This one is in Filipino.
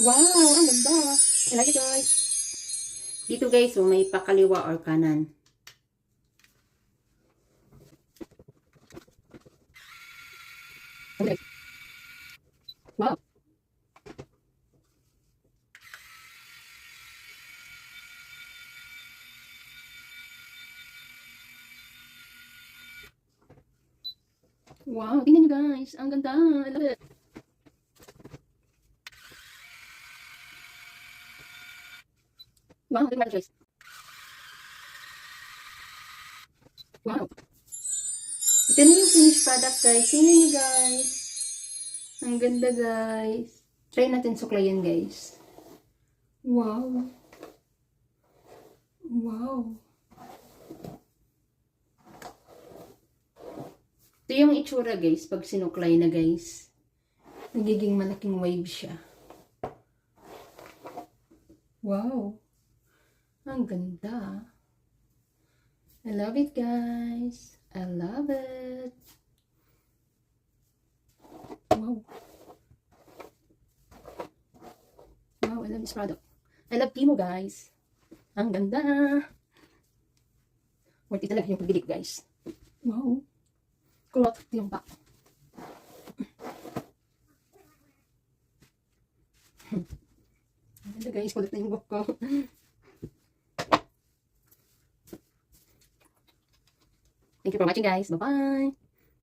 Wow, ang ganda. I like it, guys. Dito guys, so may pakaliwa or kanan. Okay. Wow. Wow, tingnan nyo guys. Ang ganda. I love it. Wow, tingnan guys. Wow. Ito na yung finished product guys. Tingnan nyo guys. Ang ganda guys. Try natin suklayin guys. Wow. Wow. Ito yung itsura guys pag sinuklay na guys. Nagiging malaking wave siya. Wow. Ang ganda. I love it guys. I love it. Wow. Wow, I love this product. I love Timo guys. Ang ganda. Worth it talaga yung pagbili ko guys. Wow. Kulot yung pack. Ang ganda guys, kulot na yung book ko. Thank you for watching guys. Bye-bye.